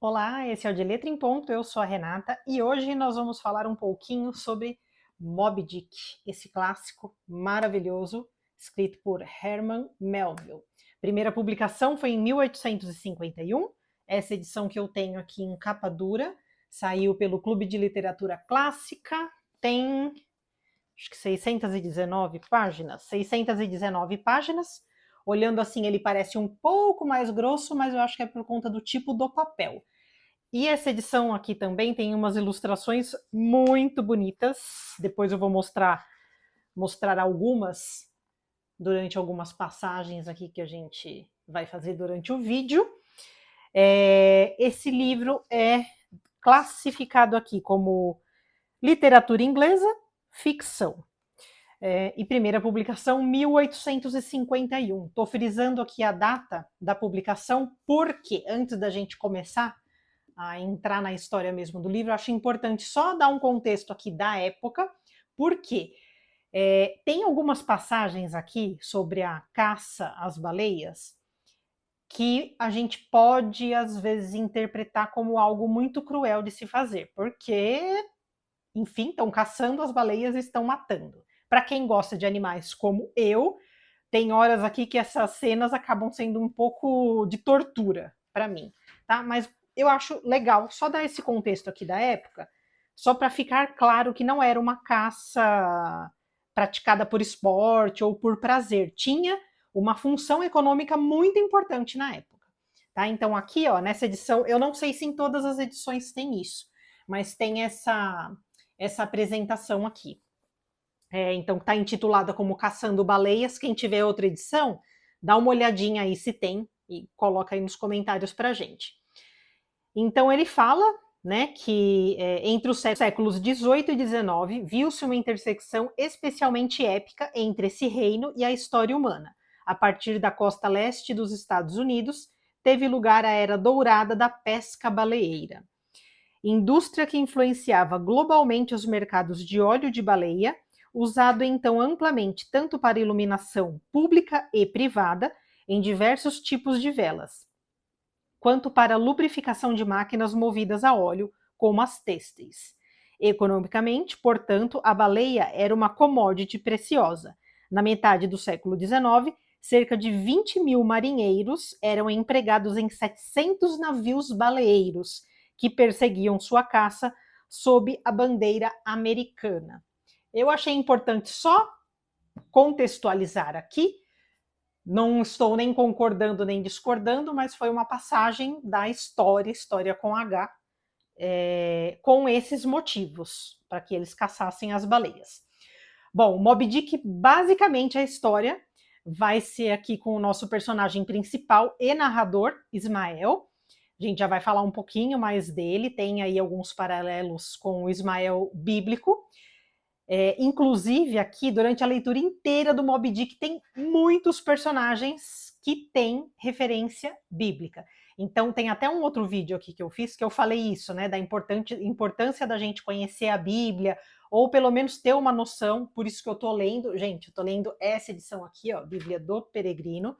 Olá, esse é o De Letra em Ponto, eu sou a Renata e hoje nós vamos falar um pouquinho sobre Moby Dick, esse clássico maravilhoso escrito por Herman Melville. Primeira publicação foi em 1851, essa edição que eu tenho aqui em capa dura, saiu pelo Clube de Literatura Clássica, tem acho que 619 páginas, 619 páginas. Olhando assim, ele parece um pouco mais grosso, mas eu acho que é por conta do tipo do papel. E essa edição aqui também tem umas ilustrações muito bonitas. Depois eu vou mostrar algumas durante algumas passagens aqui que a gente vai fazer durante o vídeo. Esse livro é classificado aqui como literatura inglesa, ficção. E primeira publicação, 1851. Estou frisando aqui a data da publicação, porque antes da gente começar a entrar na história mesmo do livro, acho importante só dar um contexto aqui da época, porque tem algumas passagens aqui sobre a caça às baleias que a gente pode, às vezes, interpretar como algo muito cruel de se fazer, porque, enfim, estão caçando as baleias e estão matando. Para quem gosta de animais como eu, tem horas aqui que essas cenas acabam sendo um pouco de tortura para mim, tá? Mas eu acho legal só dar esse contexto aqui da época, só para ficar claro que não era uma caça praticada por esporte ou por prazer, tinha uma função econômica muito importante na época, tá? Então aqui, ó, nessa edição, eu não sei se em todas as edições tem isso, mas tem essa apresentação aqui. Então está intitulada como Caçando Baleias. Quem tiver outra edição, dá uma olhadinha aí se tem e coloca aí nos comentários para gente. Então ele fala, né, que entre os séculos 18 e 19 viu-se uma intersecção especialmente épica entre esse reino e a história humana. A partir da costa leste dos Estados Unidos, teve lugar a era dourada da pesca baleeira. Indústria que influenciava globalmente os mercados de óleo de baleia, usado então amplamente tanto para iluminação pública e privada, em diversos tipos de velas, quanto para lubrificação de máquinas movidas a óleo, como as têxteis. Economicamente, portanto, a baleia era uma commodity preciosa. Na metade do século XIX, cerca de 20 mil marinheiros eram empregados em 700 navios baleeiros, que perseguiam sua caça sob a bandeira americana. Eu achei importante só contextualizar aqui, não estou nem concordando nem discordando, mas foi uma passagem da história com H, com esses motivos, para que eles caçassem as baleias. Bom, Moby Dick, basicamente a história vai ser aqui com o nosso personagem principal e narrador, Ismael. A gente já vai falar um pouquinho mais dele, tem aí alguns paralelos com o Ismael bíblico. Inclusive, aqui, durante a leitura inteira do Moby Dick, tem muitos personagens que têm referência bíblica. Então, tem até um outro vídeo aqui que eu fiz, que eu falei isso, né, da importância da gente conhecer a Bíblia, ou pelo menos ter uma noção, por isso que eu tô lendo, gente, eu tô lendo essa edição aqui, ó, Bíblia do Peregrino.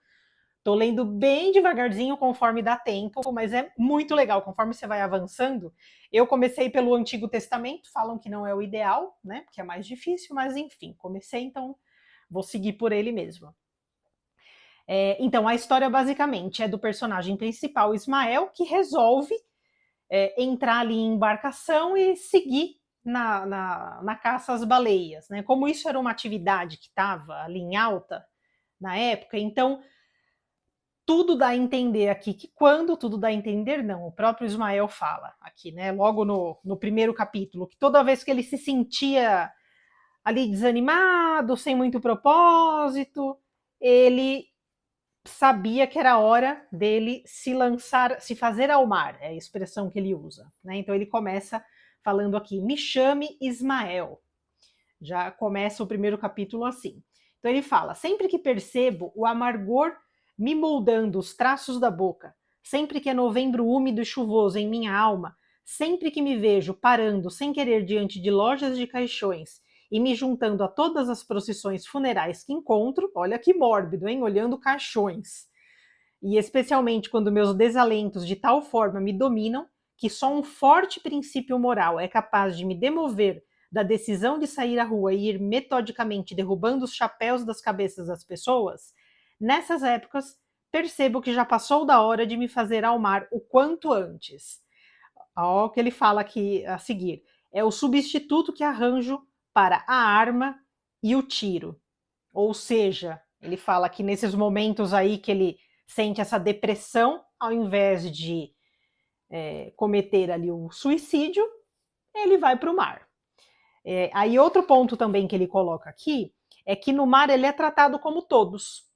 Tô lendo bem devagarzinho conforme dá tempo, mas é muito legal, conforme você vai avançando. Eu comecei pelo Antigo Testamento, falam que não é o ideal, né? Porque é mais difícil, mas enfim, comecei, então vou seguir por ele mesmo. Então, a história basicamente é do personagem principal, Ismael, que resolve entrar ali em embarcação e seguir na caça às baleias, né? Como isso era uma atividade que estava ali em alta na época, então tudo dá a entender aqui que quando tudo dá a entender, não, o próprio Ismael fala aqui, né, logo no primeiro capítulo, que toda vez que ele se sentia ali desanimado, sem muito propósito, ele sabia que era hora dele se lançar, se fazer ao mar, é a expressão que ele usa, né? Então ele começa falando aqui, me chame Ismael. Já começa o primeiro capítulo assim. Então ele fala, sempre que percebo o amargor me moldando os traços da boca, sempre que é novembro úmido e chuvoso em minha alma, sempre que me vejo parando sem querer diante de lojas de caixões e me juntando a todas as procissões funerais que encontro, olha que mórbido, hein? Olhando caixões. e especialmente quando meus desalentos de tal forma me dominam que só um forte princípio moral é capaz de me demover da decisão de sair à rua e ir metodicamente derrubando os chapéus das cabeças das pessoas, nessas épocas percebo que já passou da hora de me fazer ao mar o quanto antes. Olha o que ele fala aqui a seguir. É o substituto que arranjo para a arma e o tiro. Ou seja, ele fala que nesses momentos aí que ele sente essa depressão, ao invés de cometer ali o suicídio, ele vai para o mar. Aí outro ponto também que ele coloca aqui é que no mar ele é tratado como todos.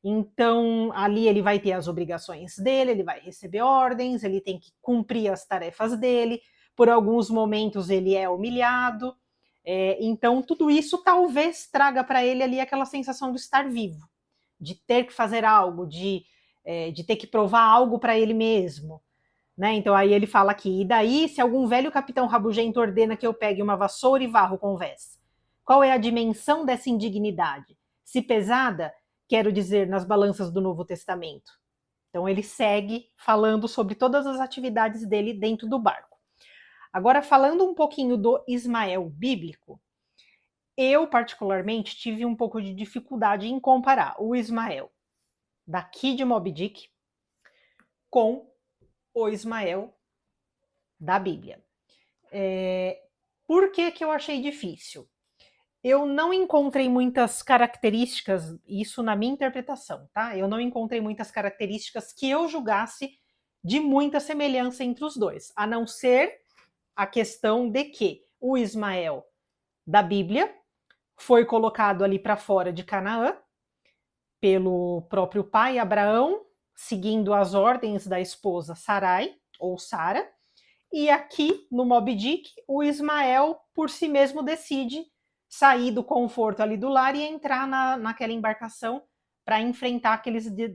Então ali ele vai ter as obrigações dele, ele vai receber ordens, ele tem que cumprir as tarefas dele, por alguns momentos ele é humilhado, então tudo isso talvez traga para ele ali aquela sensação de estar vivo, de ter que fazer algo, de ter que provar algo para ele mesmo. Né? Então aí ele fala aqui, e daí se algum velho capitão rabugento ordena que eu pegue uma vassoura e varro com vés? Qual é a dimensão dessa indignidade? Se pesada, quero dizer, nas balanças do Novo Testamento. Então ele segue falando sobre todas as atividades dele dentro do barco. Agora falando um pouquinho do Ismael bíblico, eu particularmente tive um pouco de dificuldade em comparar o Ismael daqui de Moby Dick com o Ismael da Bíblia. Por que eu achei difícil? Eu não encontrei muitas características, isso na minha interpretação, tá? Eu não encontrei muitas características que eu julgasse de muita semelhança entre os dois, a não ser a questão de que o Ismael da Bíblia foi colocado ali para fora de Canaã pelo próprio pai Abraão, seguindo as ordens da esposa Sarai, ou Sara, e aqui no Moby Dick, o Ismael por si mesmo decide sair do conforto ali do lar e entrar naquela embarcação para enfrentar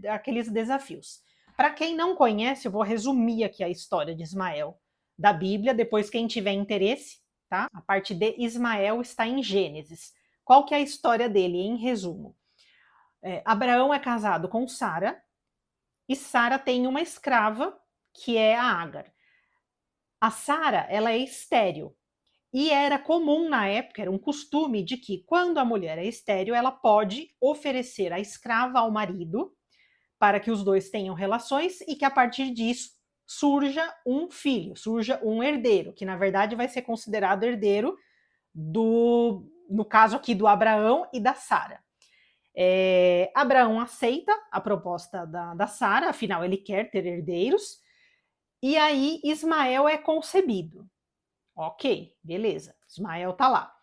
aqueles desafios. Para quem não conhece, eu vou resumir aqui a história de Ismael da Bíblia, depois quem tiver interesse, tá? A parte de Ismael está em Gênesis. Qual que é a história dele, em resumo? Abraão é casado com Sara, e Sara tem uma escrava, que é a Agar. A Sara, ela é estéril, e era comum na época, era um costume de que quando a mulher é estéril, ela pode oferecer a escrava ao marido para que os dois tenham relações e que a partir disso surja um filho, surja um herdeiro, que na verdade vai ser considerado herdeiro no caso aqui do Abraão e da Sara. Abraão aceita a proposta da Sara, afinal ele quer ter herdeiros, e aí Ismael é concebido. Ok, beleza, Ismael tá lá.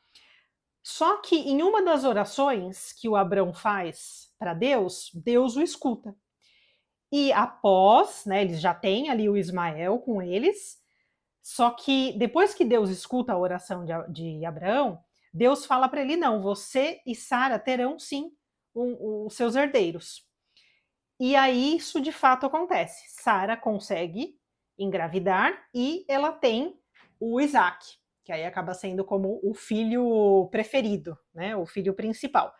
Só que em uma das orações que o Abraão faz para Deus, Deus o escuta. E após, né, eles já têm ali o Ismael com eles, só que depois que Deus escuta a oração de Abraão, Deus fala para ele, não, você e Sara terão sim os seus herdeiros. E aí isso de fato acontece. Sara consegue engravidar e ela tem o Isaac, que aí acaba sendo como o filho preferido, né? O filho principal.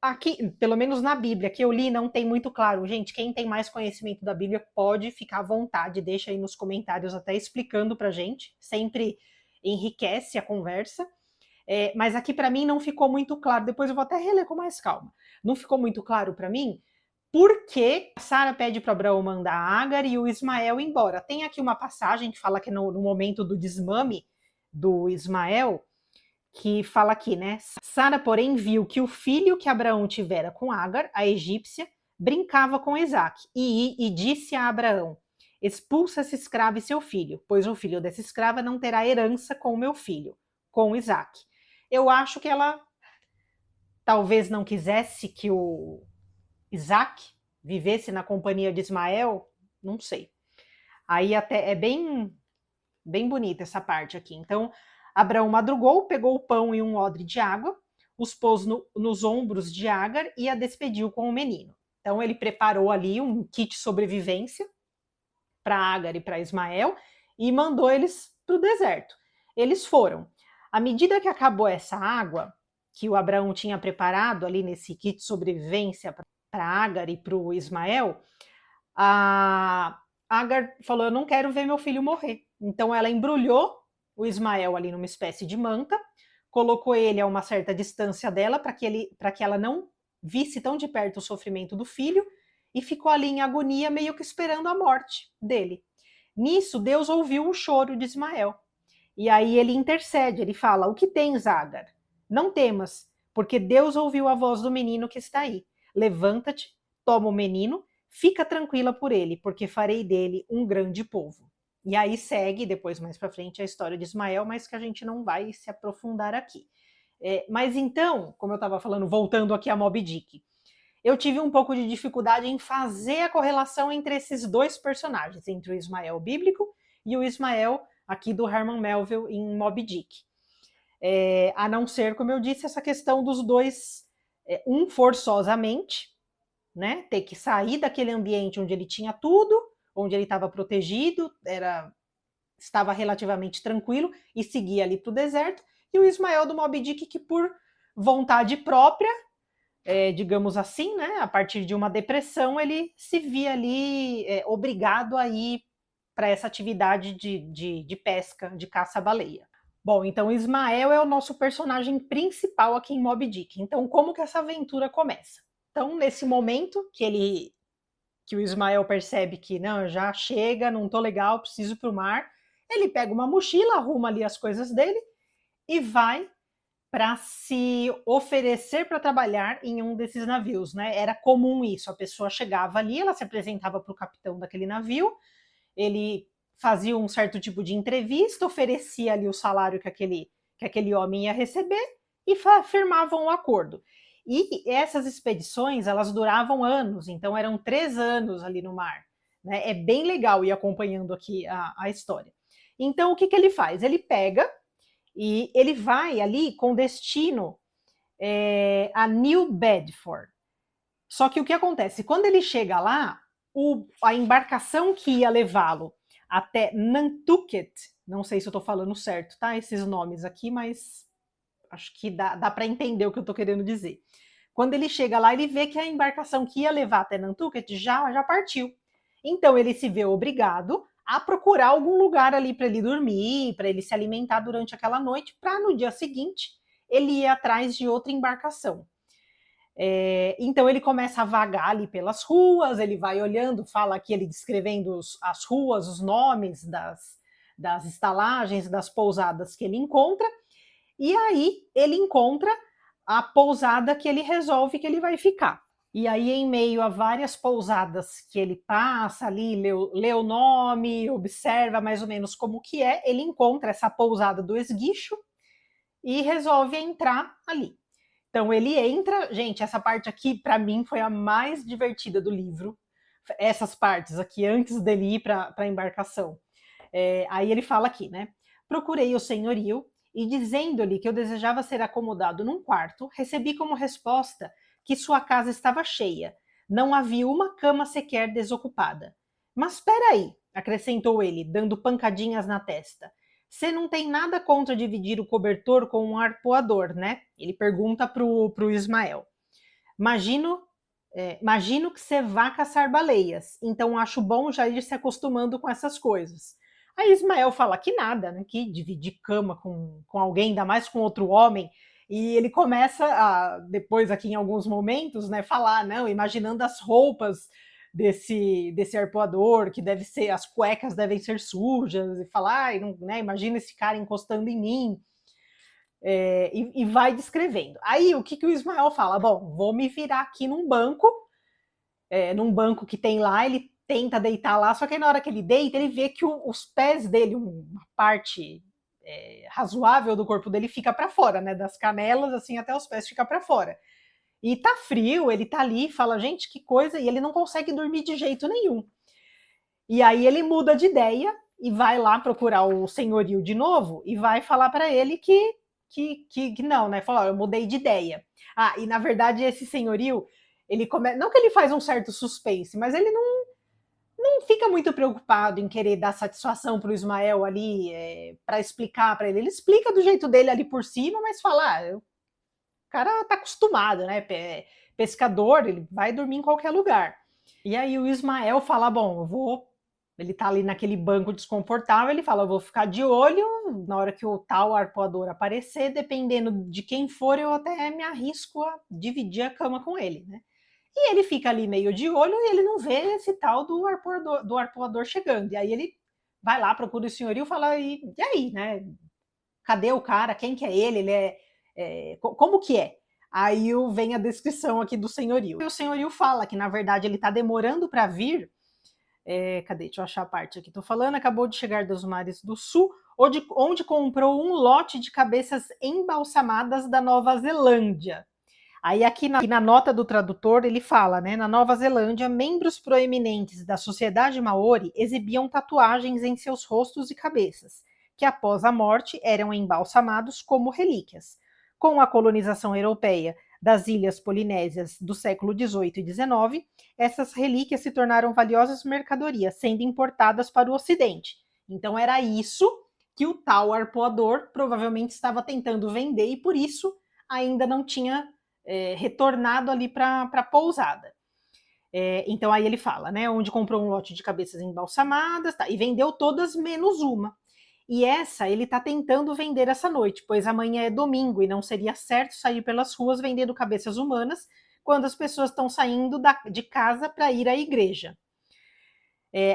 Aqui, pelo menos na Bíblia, que eu li, não tem muito claro. Gente, quem tem mais conhecimento da Bíblia pode ficar à vontade, deixa aí nos comentários até explicando pra gente, sempre enriquece a conversa. Mas aqui para mim não ficou muito claro, depois eu vou até reler com mais calma. Não ficou muito claro para mim por que Sara pede para Abraão mandar a Agar e o Ismael embora. Tem aqui uma passagem que fala que no momento do desmame do Ismael, que fala aqui, né? Sara, porém, viu que o filho que Abraão tivera com Agar, a egípcia, brincava com Isaac e disse a Abraão, expulsa essa escrava e seu filho, pois o filho dessa escrava não terá herança com o meu filho, com Isaac. Eu acho que ela talvez não quisesse que o Isaac vivesse na companhia de Ismael, não sei. Aí até é bem bonita essa parte aqui. Então, Abraão madrugou, pegou o pão e um odre de água, os pôs nos ombros de Agar e a despediu com o menino. Então, ele preparou ali um kit sobrevivência para Agar e para Ismael e mandou eles para o deserto. Eles foram. À medida que acabou essa água que o Abraão tinha preparado ali nesse kit sobrevivência Agar e para o Ismael, a Agar falou: eu não quero ver meu filho morrer. Então ela embrulhou o Ismael ali numa espécie de manta, colocou ele a uma certa distância dela para que ela não visse tão de perto o sofrimento do filho e ficou ali em agonia, meio que esperando a morte dele. Nisso, Deus ouviu o choro de Ismael. E aí ele intercede, ele fala: o que tens, Agar? Não temas, porque Deus ouviu a voz do menino que está aí. Levanta-te, toma o menino, fica tranquila por ele, porque farei dele um grande povo. E aí segue, depois mais para frente, a história de Ismael, mas que a gente não vai se aprofundar aqui. Mas então, como eu estava falando, voltando aqui a Moby Dick, eu tive um pouco de dificuldade em fazer a correlação entre esses dois personagens, entre o Ismael bíblico e o Ismael aqui do Herman Melville em Moby Dick. A não ser, como eu disse, essa questão dos dois, um forçosamente, né, ter que sair daquele ambiente onde ele tinha tudo, onde ele estava protegido, estava relativamente tranquilo, e seguir ali para o deserto, e o Ismael do Moby Dick que por vontade própria, digamos assim, né, a partir de uma depressão, ele se via ali obrigado a ir para essa atividade de pesca, de caça-baleia. Bom, então Ismael é o nosso personagem principal aqui em Moby Dick. Então, como que essa aventura começa? Então, nesse momento que o Ismael percebe que não, já chega, não tô legal, preciso ir pro mar, ele pega uma mochila, arruma ali as coisas dele e vai para se oferecer para trabalhar em um desses navios, né? Era comum isso, a pessoa chegava ali, ela se apresentava para o capitão daquele navio, ele fazia um certo tipo de entrevista, oferecia ali o salário que aquele homem ia receber e firmavam um acordo. E essas expedições, elas duravam anos, então eram 3 anos ali no mar. Né? É bem legal ir acompanhando aqui a história. Então, o que ele faz? Ele pega e ele vai ali com destino a New Bedford. Só que o que acontece? Quando ele chega lá, a embarcação que ia levá-lo até Nantucket, não sei se eu estou falando certo, tá? Esses nomes aqui, mas acho que dá para entender o que eu estou querendo dizer. Quando ele chega lá, ele vê que a embarcação que ia levar até Nantucket já partiu. Então ele se vê obrigado a procurar algum lugar ali para ele dormir, para ele se alimentar durante aquela noite, para no dia seguinte ele ir atrás de outra embarcação. Então ele começa a vagar ali pelas ruas, ele vai olhando, fala aqui ele descrevendo as ruas, os nomes das estalagens, das pousadas que ele encontra, e aí ele encontra a pousada que ele resolve que ele vai ficar. E aí, em meio a várias pousadas que ele passa ali, lê o nome, observa mais ou menos como que é, ele encontra essa pousada do esguicho e resolve entrar ali. Então ele entra, gente, essa parte aqui para mim foi a mais divertida do livro, essas partes aqui antes dele ir para a embarcação. Aí ele fala aqui, né? Procurei o senhorio e dizendo-lhe que eu desejava ser acomodado num quarto, recebi como resposta que sua casa estava cheia, não havia uma cama sequer desocupada. Mas espera aí, acrescentou ele, dando pancadinhas na testa. Você não tem nada contra dividir o cobertor com um arpoador, né? Ele pergunta pro Ismael. Imagino que você vá caçar baleias, então acho bom já ir se acostumando com essas coisas. Aí Ismael fala que nada, né? Que dividir cama com alguém, ainda mais com outro homem. E ele começa a, depois aqui em alguns momentos, né, falar, não, imaginando as roupas desse arpoador, que deve ser, as cuecas devem ser sujas, e falar, né, imagina esse cara encostando em mim, e vai descrevendo. Aí o que o Ismael fala? Bom, vou me virar aqui num banco que tem lá, ele tenta deitar lá, só que aí na hora que ele deita, ele vê que os pés dele, uma parte razoável do corpo dele fica para fora, né, das canelas assim até os pés fica para fora. E tá frio, ele tá ali, fala, gente, que coisa, e ele não consegue dormir de jeito nenhum. E aí ele muda de ideia e vai lá procurar o senhorio de novo e vai falar para ele que não, né? Falar, eu mudei de ideia. Ah, e na verdade esse senhorio, ele não que ele faz um certo suspense, mas ele não fica muito preocupado em querer dar satisfação para o Ismael ali, para explicar para ele. Ele explica do jeito dele ali por cima, mas fala, o cara tá acostumado, né? pescador, ele vai dormir em qualquer lugar. E aí o Ismael fala, bom, eu vou... Ele tá ali naquele banco desconfortável, ele fala, eu vou ficar de olho, na hora que o tal arpoador aparecer, dependendo de quem for, eu até me arrisco a dividir a cama com ele, né? E ele fica ali meio de olho e ele não vê esse tal do arpoador chegando. E aí ele vai lá, procura o senhorio e fala, e aí, né? Cadê o cara? Quem que é ele? Ele como que é? Aí vem a descrição aqui do senhorio. E o senhorio fala que, na verdade, ele tá demorando para vir. Cadê? Deixa eu achar a parte aqui. Tô falando, acabou de chegar dos mares do sul, onde comprou um lote de cabeças embalsamadas da Nova Zelândia. Aí aqui na nota do tradutor ele fala, né, na Nova Zelândia, membros proeminentes da sociedade maori exibiam tatuagens em seus rostos e cabeças, que após a morte eram embalsamados como relíquias. Com a colonização europeia das ilhas polinésias do século XVIII e XIX, essas relíquias se tornaram valiosas mercadorias, sendo importadas para o Ocidente. Então era isso que o tal arpoador provavelmente estava tentando vender e por isso ainda não tinha retornado ali para a pousada. Então aí ele fala, né, onde comprou um lote de cabeças embalsamadas, tá, e vendeu todas menos uma. E essa ele está tentando vender essa noite, pois amanhã é domingo e não seria certo sair pelas ruas vendendo cabeças humanas quando as pessoas estão saindo de casa para ir à igreja.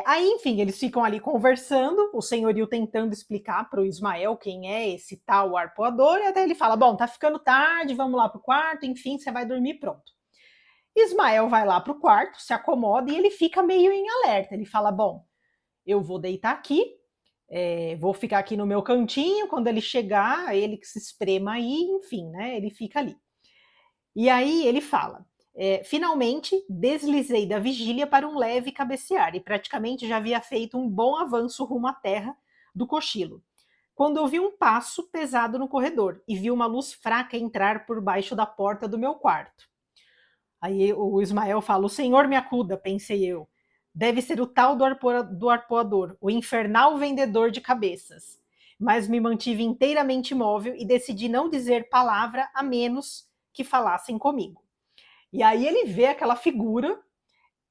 Aí, enfim, eles ficam ali conversando, o senhorio tentando explicar para o Ismael quem é esse tal arpoador, e até ele fala, bom, tá ficando tarde, vamos lá pro quarto, enfim, você vai dormir, pronto. Ismael vai lá pro quarto, se acomoda e ele fica meio em alerta, ele fala, bom, eu vou deitar aqui, vou ficar aqui no meu cantinho, quando ele chegar, ele que se esprema aí, enfim, né, ele fica ali. E aí ele fala, finalmente deslizei da vigília para um leve cabecear e praticamente já havia feito um bom avanço rumo à terra do cochilo, quando eu vi um passo pesado no corredor e vi uma luz fraca entrar por baixo da porta do meu quarto. Aí o Ismael fala, o senhor me acuda, pensei eu. Deve ser o tal do arpoador, o infernal vendedor de cabeças. Mas me mantive inteiramente imóvel e decidi não dizer palavra a menos que falassem comigo. E aí ele vê aquela figura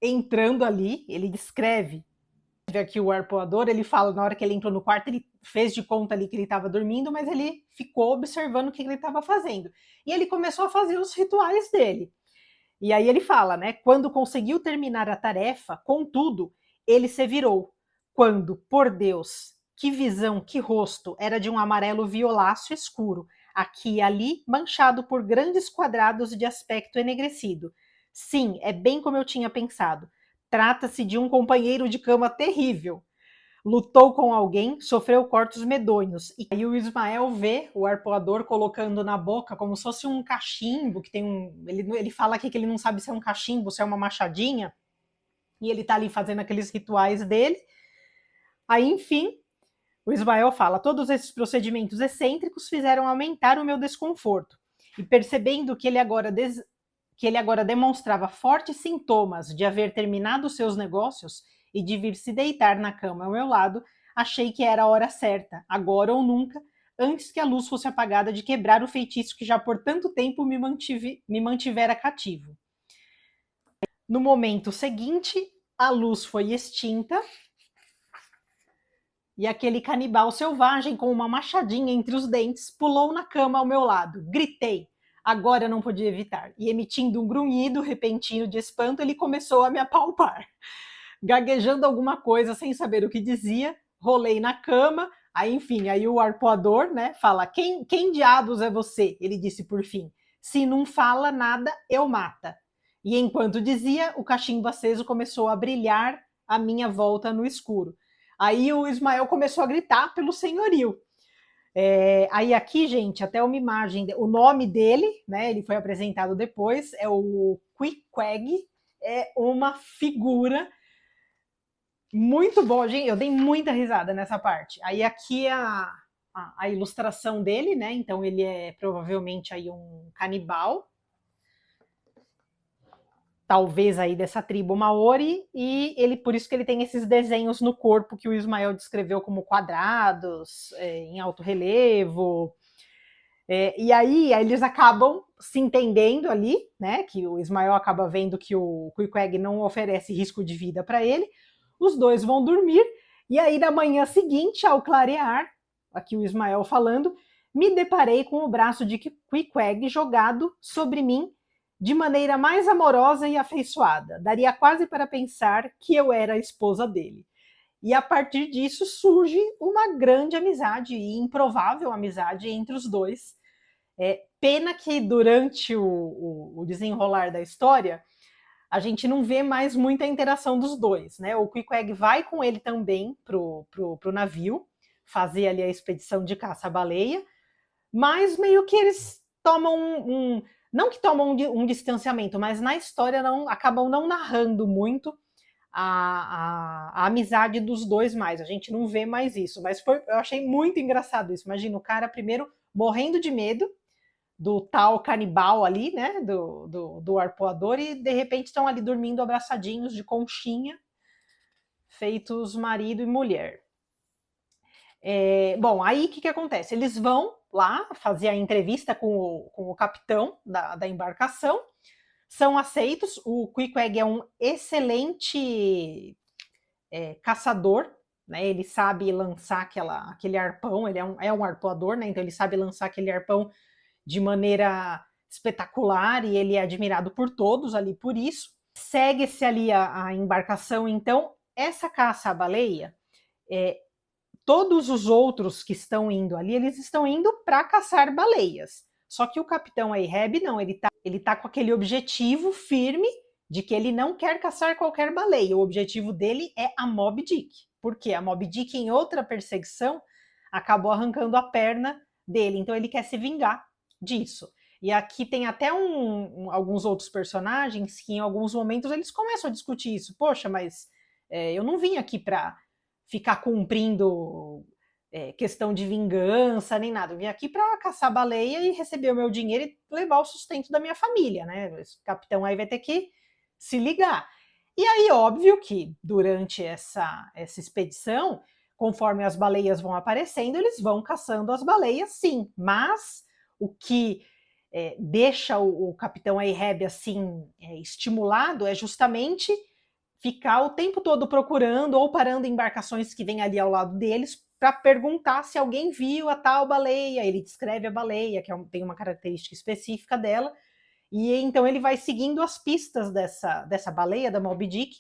entrando ali, ele descreve aqui o arpoador, ele fala, na hora que ele entrou no quarto, ele fez de conta ali que ele estava dormindo, mas ele ficou observando o que ele estava fazendo. E ele começou a fazer os rituais dele. E aí ele fala, né, quando conseguiu terminar a tarefa, contudo, ele se virou. Quando, por Deus, que visão, que rosto, era de um amarelo violáceo escuro, aqui e ali manchado por grandes quadrados de aspecto enegrecido. Sim, é bem como eu tinha pensado. Trata-se de um companheiro de cama terrível. Lutou com alguém, sofreu cortes medonhos. E aí o Ismael vê o arpoador colocando na boca como se fosse um cachimbo, que tem ele fala aqui que ele não sabe se é um cachimbo, se é uma machadinha, e ele tá ali fazendo aqueles rituais dele. Aí, enfim, o Ismael fala, todos esses procedimentos excêntricos fizeram aumentar o meu desconforto. E percebendo que ele agora demonstrava fortes sintomas de haver terminado seus negócios e de vir se deitar na cama ao meu lado, achei que era a hora certa, agora ou nunca, antes que a luz fosse apagada, de quebrar o feitiço que já por tanto tempo me mantivera cativo. No momento seguinte, a luz foi extinta e aquele canibal selvagem com uma machadinha entre os dentes pulou na cama ao meu lado. Gritei. Agora eu não podia evitar. E emitindo um grunhido repentino de espanto, ele começou a me apalpar. Gaguejando alguma coisa sem saber o que dizia, rolei na cama. Aí, enfim, aí o arpoador, né, fala, quem diabos é você? Ele disse por fim. Se não fala nada, eu mata. E enquanto dizia, o cachimbo aceso começou a brilhar à minha volta no escuro. Aí o Ismael começou a gritar pelo senhorio. Aí aqui, gente, até uma imagem, o nome dele, né, ele foi apresentado depois, é o Queequeg, é uma figura muito boa, gente, eu dei muita risada nessa parte. Aí aqui é a ilustração dele, né, então ele é provavelmente aí um canibal, talvez aí dessa tribo Maori, e ele, por isso que ele tem esses desenhos no corpo que o Ismael descreveu como quadrados, em alto relevo. E aí eles acabam se entendendo ali, né? Que o Ismael acaba vendo que o Queequeg não oferece risco de vida para ele. Os dois vão dormir, e aí na manhã seguinte, ao clarear, aqui o Ismael falando, me deparei com o braço de Queequeg jogado sobre mim de maneira mais amorosa e afeiçoada. Daria quase para pensar que eu era a esposa dele. E a partir disso surge uma grande amizade, e improvável amizade entre os dois. Pena que durante o desenrolar da história, a gente não vê mais muita interação dos dois, né? O Queequeg vai com ele também pro navio, fazer ali a expedição de caça-baleia, mas meio que eles tomam não que tomam um distanciamento, mas na história acabam não narrando muito a amizade dos dois mais. A gente não vê mais isso, mas eu achei muito engraçado isso. Imagina o cara primeiro morrendo de medo do tal canibal ali, né, do arpoador, e de repente estão ali dormindo abraçadinhos de conchinha, feitos marido e mulher. Bom, aí o que acontece? Eles vão lá fazer a entrevista com o capitão da embarcação, são aceitos. O Queequeg é um excelente caçador, né? Ele sabe lançar aquele arpão, ele é um arpoador, né? Então ele sabe lançar aquele arpão de maneira espetacular, e ele é admirado por todos ali por isso. Segue-se ali a embarcação, então essa caça à baleia, todos os outros que estão indo ali, eles estão indo para caçar baleias. Só que o capitão Ahab não, ele tá com aquele objetivo firme de que ele não quer caçar qualquer baleia. O objetivo dele é a Moby Dick. Por quê? A Moby Dick, em outra perseguição, acabou arrancando a perna dele. Então ele quer se vingar disso. E aqui tem até alguns outros personagens que em alguns momentos eles começam a discutir isso. Poxa, mas eu não vim aqui para ficar cumprindo questão de vingança nem nada. Eu vim aqui para caçar baleia e receber o meu dinheiro e levar o sustento da minha família, né? Esse capitão aí vai ter que se ligar. E aí, óbvio que durante essa expedição, conforme as baleias vão aparecendo, eles vão caçando as baleias, sim. Mas o que deixa o capitão Ahab assim estimulado é justamente ficar o tempo todo procurando ou parando em embarcações que vêm ali ao lado deles para perguntar se alguém viu a tal baleia. Ele descreve a baleia, que tem uma característica específica dela, e então ele vai seguindo as pistas dessa baleia, da Moby Dick,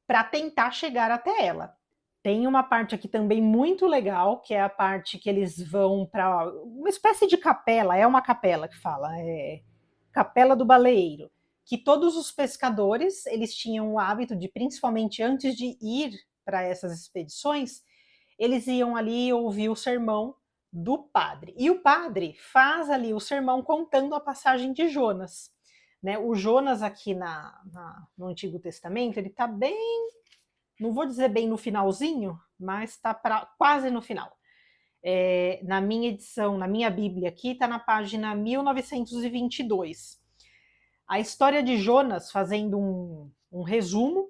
para tentar chegar até ela. Tem uma parte aqui também muito legal, que é a parte que eles vão para uma espécie de capela, é uma capela que fala, Capela do Baleeiro, que todos os pescadores, eles tinham o hábito de, principalmente antes de ir para essas expedições, eles iam ali ouvir o sermão do padre. E o padre faz ali o sermão contando a passagem de Jonas. Né? O Jonas aqui no Antigo Testamento, ele está bem, não vou dizer bem no finalzinho, mas está quase no final. Na minha edição, na minha Bíblia aqui, está na página 1922. A história de Jonas, fazendo um resumo,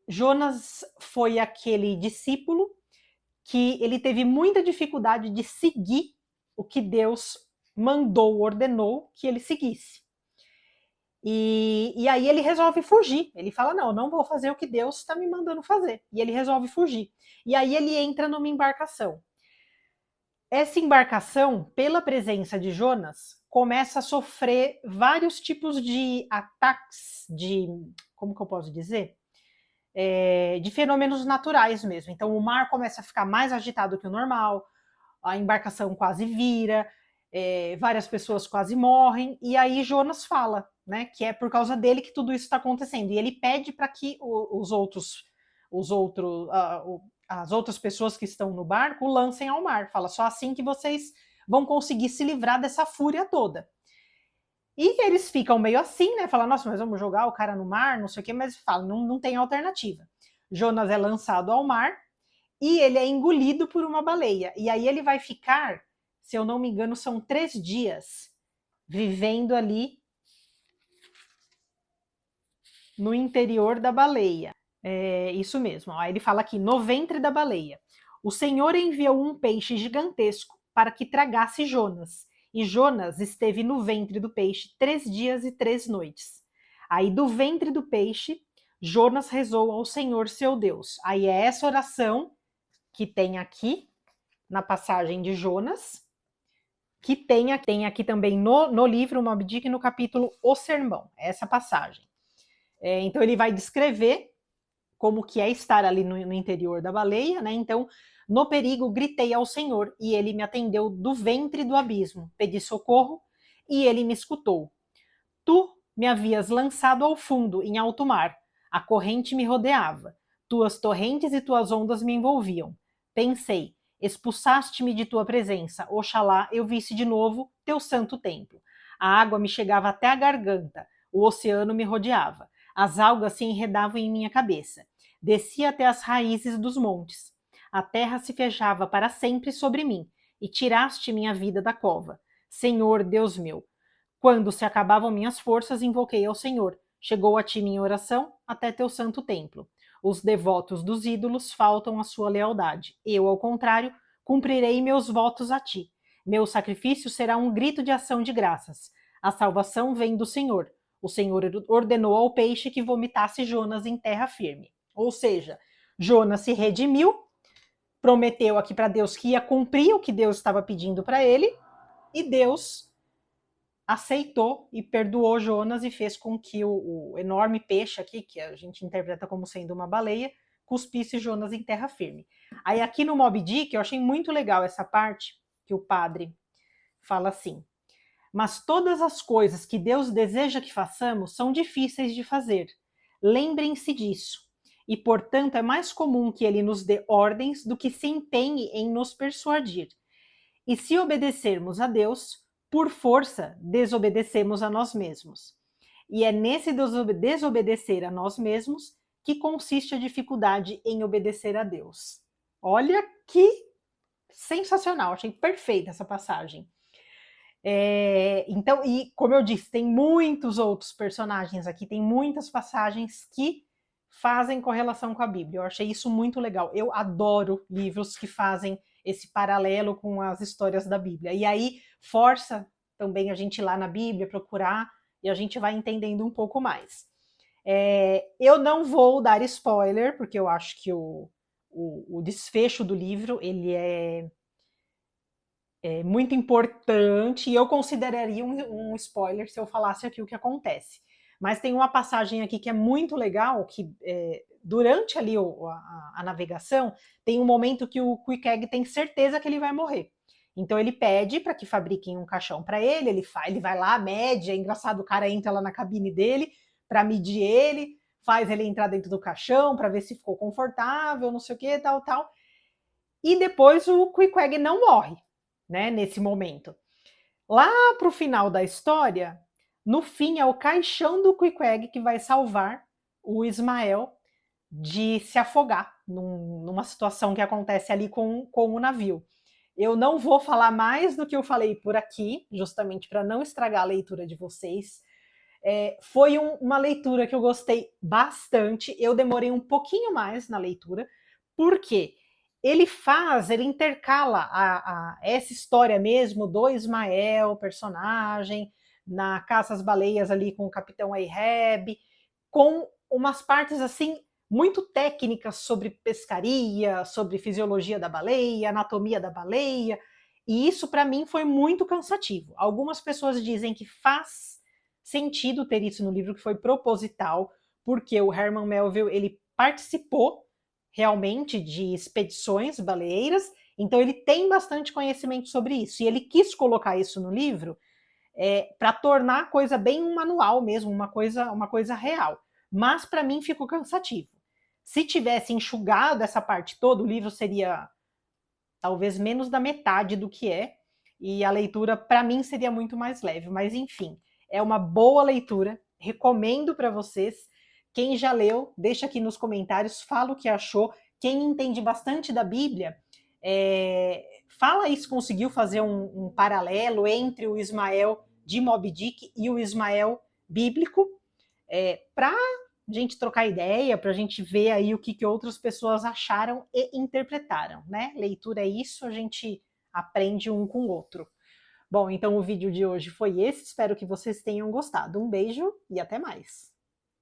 Jonas foi aquele discípulo que ele teve muita dificuldade de seguir o que Deus mandou, ordenou que ele seguisse. E aí ele resolve fugir. Ele fala, não vou fazer o que Deus está me mandando fazer. E ele resolve fugir. E aí ele entra numa embarcação. Essa embarcação, pela presença de Jonas, começa a sofrer vários tipos de ataques, como que eu posso dizer? De fenômenos naturais mesmo. Então o mar começa a ficar mais agitado que o normal, a embarcação quase vira, várias pessoas quase morrem, e aí Jonas fala, né, que é por causa dele que tudo isso está acontecendo, e ele pede para que as outras pessoas que estão no barco o lancem ao mar, fala, só assim que vocês vão conseguir se livrar dessa fúria toda. E eles ficam meio assim, né, falam, nossa, mas vamos jogar o cara no mar, não sei o quê, mas falam, não tem alternativa. Jonas é lançado ao mar, e ele é engolido por uma baleia, e aí ele vai ficar, se eu não me engano, são 3 dias vivendo ali no interior da baleia. Isso mesmo, ó, ele fala aqui, no ventre da baleia. O Senhor enviou um peixe gigantesco para que tragasse Jonas, e Jonas esteve no ventre do peixe 3 dias e 3 noites. Aí do ventre do peixe, Jonas rezou ao Senhor seu Deus. Aí é essa oração que tem aqui na passagem de Jonas, que tem aqui também no livro Moby Dick, no capítulo O Sermão, essa passagem. Então ele vai descrever como que é estar ali no interior da baleia, né? Então, no perigo, gritei ao Senhor, e ele me atendeu do ventre do abismo. Pedi socorro, e ele me escutou. Tu me havias lançado ao fundo, em alto mar. A corrente me rodeava. Tuas torrentes e tuas ondas me envolviam. Pensei, expulsaste-me de tua presença. Oxalá eu visse de novo teu santo templo. A água me chegava até a garganta. O oceano me rodeava. As algas se enredavam em minha cabeça. Descia até as raízes dos montes. A terra se fechava para sempre sobre mim, e tiraste minha vida da cova. Senhor, Deus meu, quando se acabavam minhas forças, invoquei ao Senhor. Chegou a ti minha oração, até teu santo templo. Os devotos dos ídolos faltam à sua lealdade. Eu, ao contrário, cumprirei meus votos a ti. Meu sacrifício será um grito de ação de graças. A salvação vem do Senhor. O Senhor ordenou ao peixe que vomitasse Jonas em terra firme. Ou seja, Jonas se redimiu, prometeu aqui para Deus que ia cumprir o que Deus estava pedindo para ele, e Deus aceitou e perdoou Jonas e fez com que o enorme peixe aqui, que a gente interpreta como sendo uma baleia, cuspisse Jonas em terra firme. Aí aqui no Moby Dick eu achei muito legal essa parte que o padre fala assim: mas todas as coisas que Deus deseja que façamos são difíceis de fazer. Lembrem-se disso. E, portanto, é mais comum que ele nos dê ordens do que se empenhe em nos persuadir. E se obedecermos a Deus, por força, desobedecemos a nós mesmos. E é nesse desobedecer a nós mesmos que consiste a dificuldade em obedecer a Deus. Olha que sensacional, achei perfeita essa passagem. Então, e como eu disse, tem muitos outros personagens aqui, tem muitas passagens que fazem correlação com a Bíblia. Eu achei isso muito legal. Eu adoro livros que fazem esse paralelo com as histórias da Bíblia. E aí força também a gente ir lá na Bíblia, procurar, e a gente vai entendendo um pouco mais. Eu não vou dar spoiler, porque eu acho que o desfecho do livro, ele é muito importante, e eu consideraria um spoiler se eu falasse aqui o que acontece. Mas tem uma passagem aqui que é muito legal, que durante ali a navegação, tem um momento que o Quick tem certeza que ele vai morrer. Então ele pede para que fabriquem um caixão para ele, ele vai lá, mede, é engraçado, o cara entra lá na cabine dele para medir ele, faz ele entrar dentro do caixão para ver se ficou confortável, não sei o que, tal, tal. E depois o Quick não morre, né, nesse momento. Lá para o final da história, no fim é o caixão do Quick que vai salvar o Ismael de se afogar numa situação que acontece ali com o navio. Eu não vou falar mais do que eu falei por aqui, justamente para não estragar a leitura de vocês. Foi uma leitura que eu gostei bastante. Eu demorei um pouquinho mais na leitura, porque ele intercala essa história mesmo do Ismael, personagem, na caça às baleias ali com o Capitão Ahab, com umas partes assim muito técnicas sobre pescaria, sobre fisiologia da baleia, anatomia da baleia, e isso para mim foi muito cansativo. Algumas pessoas dizem que faz sentido ter isso no livro, que foi proposital, porque o Herman Melville ele participou realmente de expedições baleeiras, então ele tem bastante conhecimento sobre isso, e ele quis colocar isso no livro para tornar a coisa bem um manual mesmo, uma coisa real. Mas para mim ficou cansativo. Se tivesse enxugado essa parte toda, o livro seria talvez menos da metade do que é, e a leitura para mim seria muito mais leve. Mas enfim, é uma boa leitura, recomendo para vocês. Quem já leu, deixa aqui nos comentários, fala o que achou. Quem entende bastante da Bíblia, fala aí se conseguiu fazer um paralelo entre o Ismael de Moby Dick e o Ismael bíblico, para a gente trocar ideia, para a gente ver aí o que outras pessoas acharam e interpretaram, né? Leitura é isso, a gente aprende um com o outro. Bom, então o vídeo de hoje foi esse, espero que vocês tenham gostado. Um beijo e até mais!